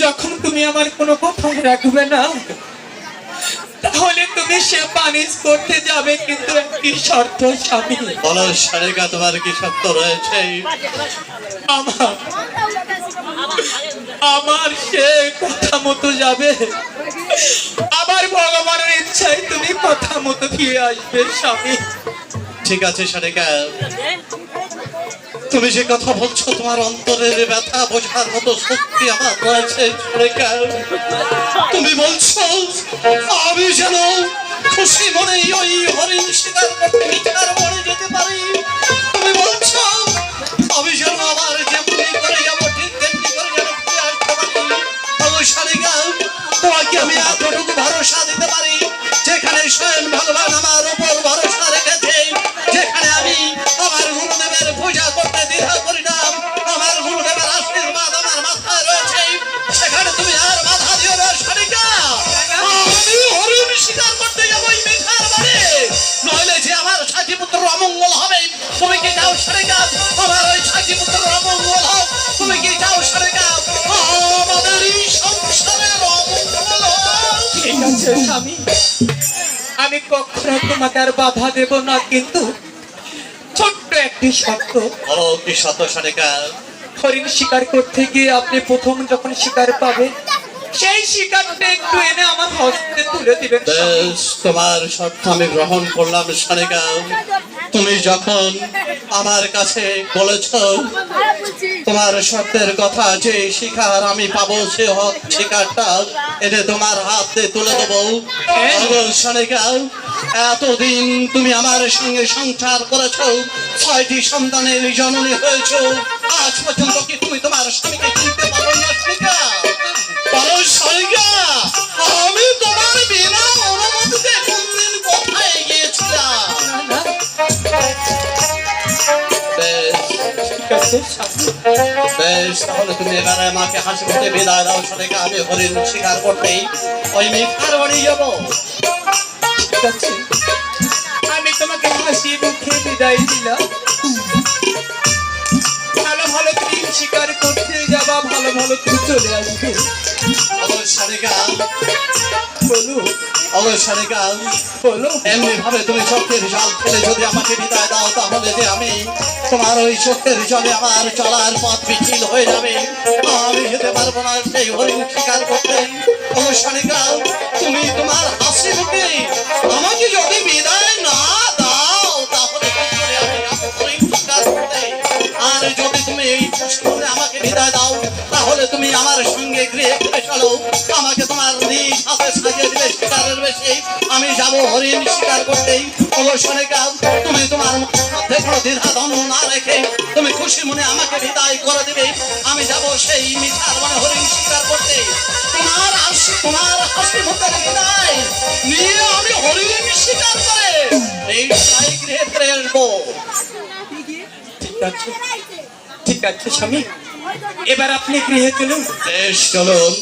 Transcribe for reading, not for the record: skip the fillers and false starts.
যখন তুমি আমার কোনো কথা রাখবে না তাহলে তুমি সে পানিশ করতে যাবে, কিন্তু একটি শর্ত স্বামী। বলো সারেগা, তোমার কি শর্ত রয়েছে? আমার সে কথা মতো যাবে, আবার ভগবানের ইচ্ছায় তুমি কথা মতো ফিরে আসবে স্বামী। ঠিক আছে সারেগা, তুমি যে কথা বলছো তোমার অন্তরের ব্যথা বোঝার মতো শক্তি আমার রয়েছে। তুমি বলছো আমি যেন খুশি মনে ওই হরিণ শিকার করতে মিঠার মনে যেতে পারি। তুমি বলছো আমি যেন আবার যেমনি করে যাবো ঠিক তেমনি করে যেন ফিরে আসতে পারি। সারেগা, তোমাকে আমি এতটুকু ভরসা দিতে পারি যেখানে স্বয়ং ভগবান আমার উপর ভরসা রেখেছে, যেখানে আমি আমার গুরুদেবের পূজা করতে দ্বিধা করি না, আমার গুরুদেবের আশীর্বাদ আমার মাথায় রয়েছে, সেখানে তুমি আর বাধা দিও না সারেগা। আমি হরিণ শিকার করতে যাবো এই মিঠার বাড়ি, নইলে যে আমার সাথী পুত্র অমঙ্গল হবে। তুমি কি যাও সারেগা? আমার ওই সাথী পুত্র অমঙ্গল হোক, তুমি কি যাও সারেগা? আমাদের এই সংসারের অমঙ্গল হোক। ঠিক আছে স্বামী, আমি কখনো তোমাকে আর বাধা দেব না, কিন্তু ছোট্ট একটি শর্ত। বলো কি শর্ত সারেগা? হরিণ শিকার করতে গিয়ে আপনি প্রথম যখন শিকার পাবে সেই শিকারটা একটু এনে আমার হস্তে তুলে দিবেন। বেশ, তোমার শর্ত আমি গ্রহণ করলাম সারেগা। তুমি যখন আমার কাছে বলেছ তোমার শর্তের কথা, যে শিকার আমি পাবো সে শিকারটা এনে তোমার হাতে তুলে দেবো। সারেগা, এতদিন তুমি আমার সঙ্গে সংসার করেছ, 6টি সন্তানের জননী হয়েছ, আজ পর্যন্ত কি তুমি তোমার স্বামীকে চিনতে পারো না সারেগা? বলো সারেগা, আমি তোমার বিনা অনুমতিতে কোনদিন কোথায় গিয়েছিলাম? বেশ, তাহলে তুমি এবারে আমাকে হাসি মুখে বিদায় দাও সারেগা। আমি হরিণ শিকার করতেই ওই মিঠার বাড়ি যাবো। আমি তোমাকে হাসি মুখে বিদায় দিলাম। ভালো ভালো তুমি শিকার করতে যাবা, ভালো ভালো তুমি চলে আসবে। সারিকা বলো সারিকা বলো। এমনি ভাবে তুমি চোখের জল ফেলে যদি আমাকে বিদায় দাও, তাহলে যে আমি তোমার ওই চোখের জলে আমার চলার পথ বিচ্ছিন্ন হয়ে যাবে। আমি যেতে পারবো না সেই হরিণ শিকার করতে। সারিকা তুমি তোমার হাসি মুখে আমাকে যদি বিদায় না দাও, তাহলে কি করে আমি যাবো হরিণ শিকার করতে? আর যদি তুমি এই প্রশ্নে আমাকে বিদায় দাও, তাহলে তুমি আমার সঙ্গে গৃহে ফিরে চলো। আমাকে তোমার নিজ হাতে সাজিয়ে দিলে শিকারের বেশি আমি যাব হরিণ শিকার করতেই। অবশ্যই তুমি তোমার মধ্যে কোনো দ্বিধাদ্বন্দ্ব না রেখে তুমি খুশি মনে আমাকে বিদায় করে দিবে। আমি যাব সেই মিঠার মানে হরিণ শিকার করতে। তোমার হাসি মুখের বিদায় নিয়ে আমি হরিণ শিকার করে এই গৃহে ফিরে আসবো। ঠিক আছে ঠিক আছে স্বামী, এবার আপনি গৃহে চলুন। বেশ চলুন।